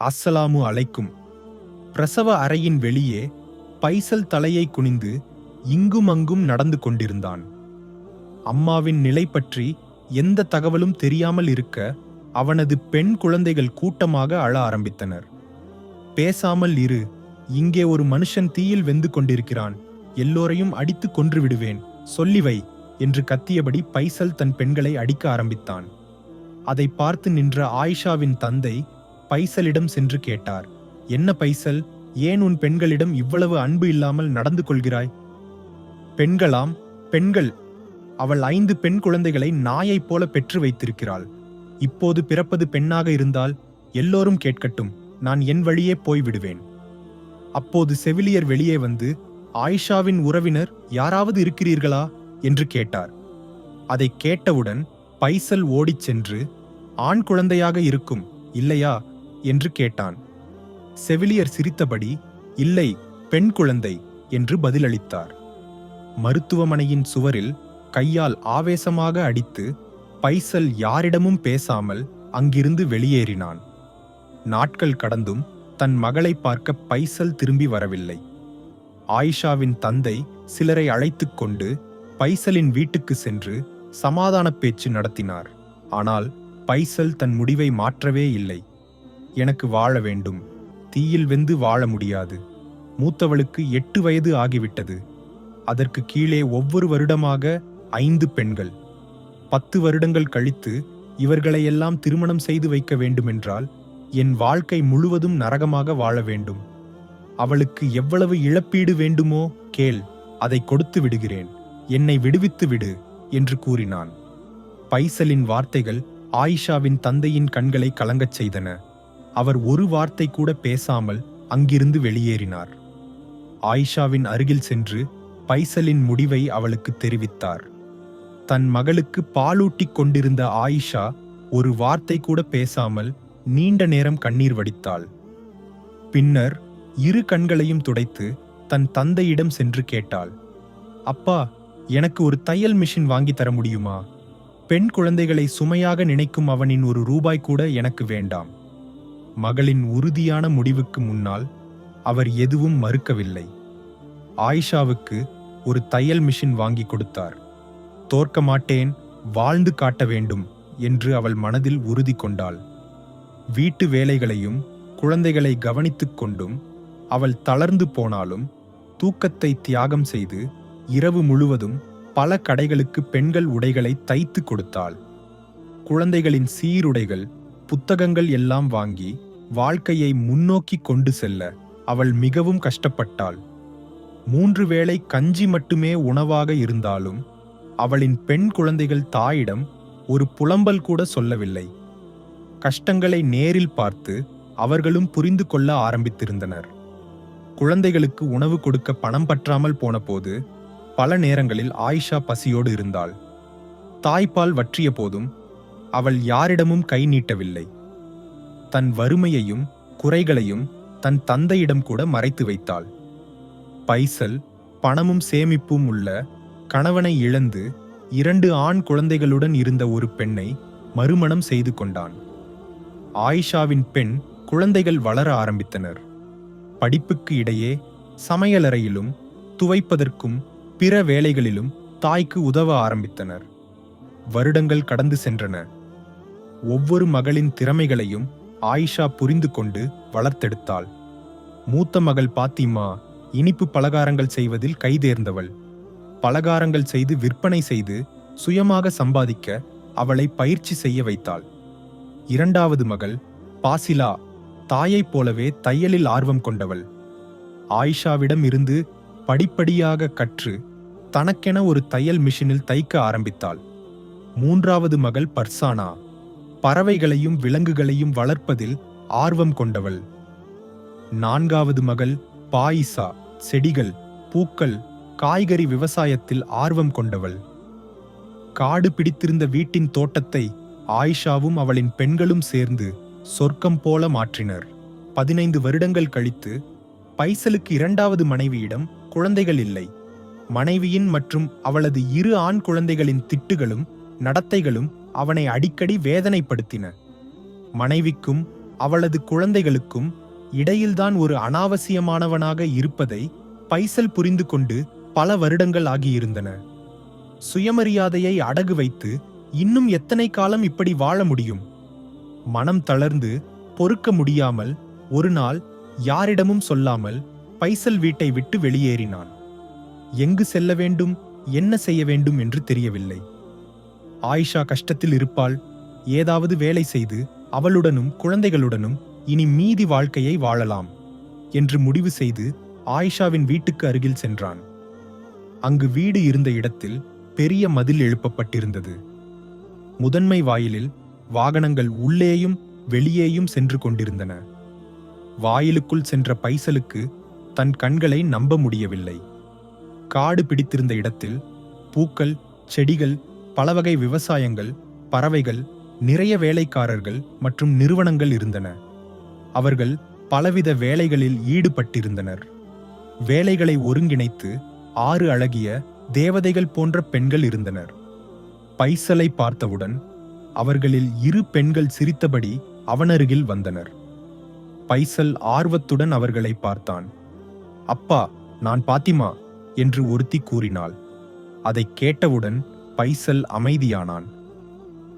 அஸ்ஸலாமு அலைக்கும். பிரசவ அறையின் வெளியே பைசல் தலையை குனிந்து இங்கும் அங்கும் நடந்து கொண்டிருந்தான். அம்மாவின் நிலை பற்றி எந்த தகவலும் தெரியாமல் இருக்க அவனது பெண் குழந்தைகள் கூட்டமாக அழ ஆரம்பித்தனர். பேசாமல் இரு, இங்கே ஒரு மனுஷன் தீயில் வெந்து கொண்டிருக்கிறான், எல்லோரையும் அடித்து கொன்று விடுவேன், சொல்லி வை என்று கத்தியபடி பைசல் தன் பெண்களை அடிக்க ஆரம்பித்தான். அதை பார்த்து நின்ற ஆயிஷாவின் தந்தை பைசலிடம் சென்று கேட்டார், என்ன பைசல், ஏன் உன் பெண்களிடம் இவ்வளவு அன்பு இல்லாமல் நடந்து கொள்கிறாய்? பெண்களாம், பெண்கள். அவள் 5 பெண் குழந்தைகளை நாயைப் போல பெற்று வைத்திருக்கிறாள். இப்போது பிறப்பது பெண்ணாக இருந்தால் எல்லோரும் கேட்கட்டும், நான் என் வழியே போய்விடுவேன். அப்போது செவிலியர் வெளியே வந்து, ஆயிஷாவின் உறவினர் யாராவது இருக்கிறீர்களா என்று கேட்டார். அதை கேட்டவுடன் பைசல் ஓடிச் சென்று, ஆண் குழந்தையாக இருக்கும் இல்லையா என்று கேட்டான். செவிலியர் சிரித்தபடி, இல்லை, பெண் குழந்தை என்று பதிலளித்தார். மருத்துவமனையின் சுவரில் கையால் ஆவேசமாக அடித்து பைசல் யாரிடமும் பேசாமல் அங்கிருந்து வெளியேறினான். நாட்கள் கடந்தும் தன் மகளை பார்க்க பைசல் திரும்பி வரவில்லை. ஆயிஷாவின் தந்தை சிலரை அழைத்துக் கொண்டு பைசலின் வீட்டுக்கு சென்று சமாதான பேச்சு நடத்தினார். ஆனால் பைசல் தன் முடிவை மாற்றவே இல்லை. எனக்கு வாழ வேண்டும், தீயில் வெந்து வாழ முடியாது. மூத்தவளுக்கு 8 வயது ஆகிவிட்டது. அதற்கு கீழே ஒவ்வொரு வருடமாக 5 பெண்கள். 10 வருடங்கள் கழித்து இவர்களையெல்லாம் திருமணம் செய்து வைக்க வேண்டுமென்றால் என் வாழ்க்கை முழுவதும் நரகமாக வாழ வேண்டும். அவளுக்கு எவ்வளவு இழப்பீடு வேண்டுமோ கேள், அதை கொடுத்து விடுகிறேன், என்னை விடுவித்து விடு என்று கூறினான். பைசலின் வார்த்தைகள் ஆயிஷாவின் தந்தையின் கண்களை கலங்கச் செய்தன. அவர் ஒரு வார்த்தை கூட பேசாமல் அங்கிருந்து வெளியேறினார். ஆயிஷாவின் அருகில் சென்று பைசலின் முடிவை அவளுக்கு தெரிவித்தார். தன் மகளுக்கு பாலூட்டிக் கொண்டிருந்த ஆயிஷா ஒரு வார்த்தை கூட பேசாமல் நீண்ட நேரம் கண்ணீர் வடித்தாள். பின்னர் 2 கண்களையும் துடைத்து தன் தந்தையிடம் சென்று கேட்டாள், அப்பா, எனக்கு ஒரு தையல் மிஷின் வாங்கி தர முடியுமா? பெண் குழந்தைகளை சுமையாக நினைக்கும் அவனின் ஒரு ரூபாய் கூட எனக்கு வேண்டாம். மகளின் உறுதியான முடிவுக்கு முன்னால் அவர் எதுவும் மறுக்கவில்லை. ஆயிஷாவுக்கு ஒரு தையல் மிஷின் வாங்கி கொடுத்தார். தோற்க மாட்டேன், வாழ்ந்து காட்ட வேண்டும் என்று அவள் மனதில் உறுதி கொண்டாள். வீட்டு வேலைகளையும் குழந்தைகளை கவனித்துக் கொண்டும் அவள் தளர்ந்து போனாலும் தூக்கத்தை தியாகம் செய்து இரவு முழுவதும் பல கடைகளுக்கு பெண்கள் உடைகளை தைத்து கொடுத்தாள். குழந்தைகளின் சீருடைகள், புத்தகங்கள் எல்லாம் வாங்கி வாழ்க்கையை முன்னோக்கி கொண்டு செல்ல அவள் மிகவும் கஷ்டப்பட்டாள். 3 வேளை கஞ்சி மட்டுமே உணவாக இருந்தாலும் அவளின் பெண் குழந்தைகள் தாயிடம் ஒரு புலம்பல் கூட சொல்லவில்லை. கஷ்டங்களை நேரில் பார்த்து அவர்களும் புரிந்து கொள்ள ஆரம்பித்திருந்தனர். குழந்தைகளுக்கு உணவு கொடுக்க பணம் பற்றாமல் போன போது பல நேரங்களில் ஆயிஷா பசியோடு இருந்தாள். தாய்ப்பால் வற்றிய போதும் அவள் யாரிடமும் கை நீட்டவில்லை. தன் வறுமையையும் குறைகளையும் தன் தந்தையிடம் கூட மறைத்து வைத்தாள். பைசல் பணமும் சேமிப்பும் உள்ள கணவனை இழந்து 2 ஆண் குழந்தைகளுடன் இருந்த ஒரு பெண்ணை மறுமணம் செய்து கொண்டான். ஆயிஷாவின் பெண் குழந்தைகள் வளர ஆரம்பித்தனர். படிப்புக்கு இடையே சமையலறையிலும் துவைப்பதற்கும் பிற வேலைகளிலும் தாய்க்கு உதவ ஆரம்பித்தனர். வருடங்கள் கடந்து சென்றன. ஒவ்வொரு மகளின் திறமைகளையும் ஆயிஷா புரிந்து கொண்டு வளர்த்தெடுத்தாள். மூத்த மகள் பாத்திமா இனிப்பு பலகாரங்கள் செய்வதில் கைதேர்ந்தவள். பலகாரங்கள் செய்து விற்பனை செய்து சுயமாக சம்பாதிக்க அவளை பயிற்சி செய்ய வைத்தாள். 2வது மகள் பாசிலா தாயைப் போலவே தையலில் ஆர்வம் கொண்டவள். ஆயிஷாவிடம் இருந்து படிப்படியாக கற்று தனக்கென ஒரு தையல் மிஷினில் தைக்க ஆரம்பித்தாள். 3வது மகள் பர்சானா பறவைகளையும் விலங்குகளையும் வளர்ப்பதில் ஆர்வம் கொண்டவள். 4வது மகள் பாயிசா செடிகள், பூக்கள், காய்கறி விவசாயத்தில் ஆர்வம் கொண்டவள். காடு பிடித்திருந்த வீட்டின் தோட்டத்தை ஆயிஷாவும் அவளின் பெண்களும் சேர்ந்து சொர்க்கம் போல மாற்றினர். 15 வருடங்கள் கழித்து பைசலுக்கு 2வது மனைவியிடம் குழந்தைகள் இல்லை. மனைவியின் மற்றும் அவளது 2 ஆண் குழந்தைகளின் திட்டுகளும் நடத்தைகளும் அவனை அடிக்கடி வேதனைப்படுத்தின. மனைவிக்கும் அவளது குழந்தைகளுக்கும் இடையில்தான் ஒரு அனாவசியமானவனாக இருப்பதை பைசல் புரிந்து கொண்டு பல வருடங்கள் ஆகியிருந்தன. சுயமரியாதையை அடகு வைத்து இன்னும் எத்தனை காலம் இப்படி வாழ முடியும்? மனம் தளர்ந்து பொறுக்க முடியாமல் ஒரு நாள் யாரிடமும் சொல்லாமல் பைசல் வீட்டை விட்டு வெளியேறினான். எங்கு செல்ல வேண்டும், என்ன செய்ய வேண்டும் என்று தெரியவில்லை. ஆயிஷா கஷ்டத்தில் இருப்பாள், ஏதாவது வேலை செய்து அவளுடனும் குழந்தைகளுடனும் இனி மீதி வாழ்க்கையை வாழலாம் என்று முடிவு செய்து ஆயிஷாவின் வீட்டுக்கு அருகில் சென்றான். அங்கு வீடு இருந்த இடத்தில் பெரிய மதில் எழுப்பப்பட்டிருந்தது. முதன்மை வாயிலில் வாகனங்கள் உள்ளேயும் வெளியேயும் சென்று கொண்டிருந்தன. வாயிலுக்குள் சென்ற பைசலுக்கு தன் கண்களை நம்ப முடியவில்லை. காடு பிடித்திருந்த இடத்தில் பூக்கள், செடிகள், பலவகை விவசாயங்கள், பறவைகள், நிறைய வேலைக்காரர்கள் மற்றும் நிறுவனங்கள் இருந்தன. அவர்கள் பலவித வேலைகளில் ஈடுபட்டிருந்தனர். வேலைகளை ஒருங்கிணைத்து 6 அழகிய தேவதைகள் போன்ற பெண்கள் இருந்தனர். பைசலை பார்த்தவுடன் அவர்களில் 2 பெண்கள் சிரித்தபடி அவனருகில் வந்தனர். பைசல் ஆர்வத்துடன் அவர்களை பார்த்தான். அப்பா, நான் பாத்திமா என்று ஒருத்தி கூறினாள். அதைக் கேட்டவுடன் பைசல் அமைதியானான்.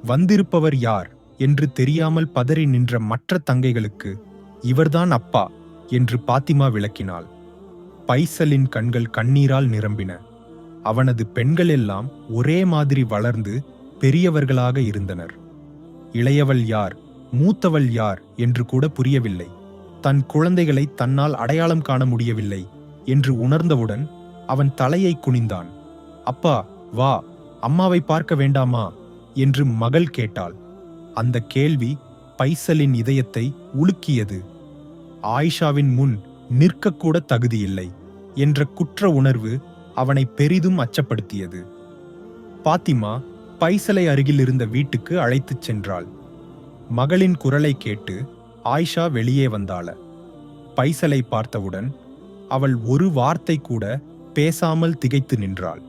வந்திருப்பவர் யார் என்று தெரியாமல் பதறி நின்ற மற்ற தங்கைகளுக்கு இவர்தான் அப்பா என்று பாத்திமா விளக்கினாள். பைசலின் கண்கள் கண்ணீரால் நிரம்பின. அவனது பெண்கள் எல்லாம் ஒரே மாதிரி வளர்ந்து பெரியவர்களாக இருந்தனர். இளையவள் யார், மூத்தவள் யார் என்று கூட புரியவில்லை. தன் குழந்தைகளை தன்னால் அடையாளம் காண முடியவில்லை என்று உணர்ந்தவுடன் அவன் தலையை குனிந்தான். அப்பா, வா, அம்மாவை பார்க்க வேண்டாமா என்று மகள் கேட்டாள். அந்த கேள்வி பைசலின் இதயத்தை உலுக்கியது. ஆயிஷாவின் முன் நிற்கக்கூட தகுதியில்லை என்ற குற்ற உணர்வு அவனை பெரிதும் அச்சப்படுத்தியது. பாத்திமா பைசலை அருகில் இருந்த வீட்டுக்கு அழைத்துச் சென்றாள். மகளின் குரலை கேட்டு ஆயிஷா வெளியே வந்தாள். பைசலை பார்த்தவுடன் அவள் ஒரு வார்த்தை கூட பேசாமல் திகைத்து நின்றாள்.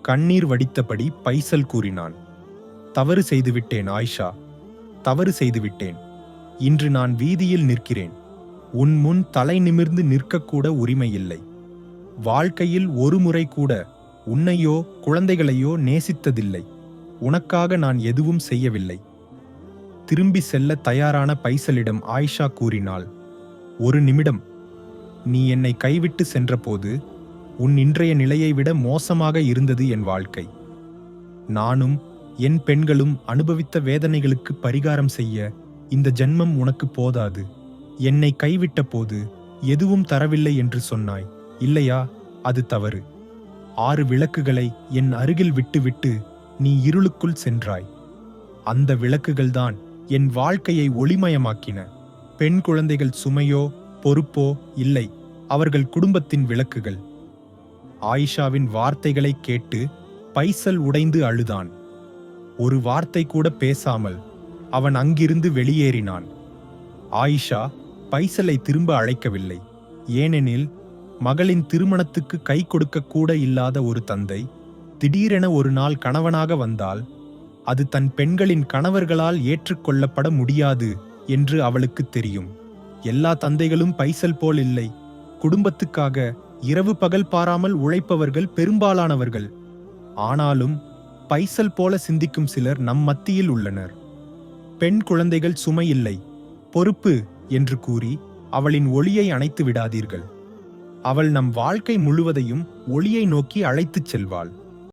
கண்ணீர் வடித்தபடி பைசல் கூறினான். தவறு செய்துவிட்டேன் ஆயிஷா, தவறு செய்துவிட்டேன். இன்று நான் வீதியில் நிற்கிறேன். உன் முன் தலை நிமிர்ந்து நிற்கக்கூட உரிமையில்லை. வாழ்க்கையில் ஒரு முறை கூட உன்னையோ குழந்தைகளையோ நேசித்ததில்லை. உனக்காக நான் எதுவும் செய்யவில்லை. திரும்பி செல்ல தயாரான பைசலிடம் ஆயிஷா கூறினாள். ஒரு நிமிடம். நீ என்னை கைவிட்டு சென்றபோது உன் இன்றைய நிலையை விட மோசமாக இருந்தது என் வாழ்க்கை. நானும் என் பெண்களும் அனுபவித்த வேதனைகளுக்கு பரிகாரம் செய்ய இந்த ஜென்மம் உனக்கு போதாது. என்னை கைவிட்ட போது எதுவும் தரவில்லை என்று சொன்னாய் இல்லையா? அது தவறு. 6 விளக்குகளை என் அருகில் விட்டுவிட்டு நீ இருளுக்குள் சென்றாய். அந்த விளக்குகள்தான் என் வாழ்க்கையை ஒளிமயமாக்கின. பெண் குழந்தைகள் சுமையோ பொறுப்போ இல்லை, அவர்கள் குடும்பத்தின் விளக்குகள். ஆயிஷாவின் வார்த்தைகளை கேட்டு பைசல் உடைந்து அழுதான். ஒரு வார்த்தை கூட பேசாமல் அவன் அங்கிருந்து வெளியேறினான். ஆயிஷா பைசலை திரும்ப அழைக்கவில்லை. ஏனெனில் மகளின் திருமணத்துக்கு கை கொடுக்க கூட இல்லாத ஒரு தந்தை திடீரென ஒரு நாள் கணவனாக வந்தால் அது தன் பெண்களின் கணவர்களால் ஏற்றுக்கொள்ளப்பட முடியாது என்று அவளுக்கு தெரியும். எல்லா தந்தைகளும் பைசல் போல் இல்லை. குடும்பத்துக்காக இரவு பகல் பாராமல் உழைப்பவர்கள் பெரும்பாலானவர்கள். ஆனாலும் பைசல் போல சிந்திக்கும் சிலர் நம் மத்தியில் உள்ளனர். பெண் குழந்தைகள் சுமையில்லை, பொறுப்பு என்று கூறி அவளின் ஒளியை அணைத்து விடாதீர்கள். அவள் நம் வாழ்க்கை முழுவதையும் ஒளியை நோக்கி அழைத்துச் செல்வாள்.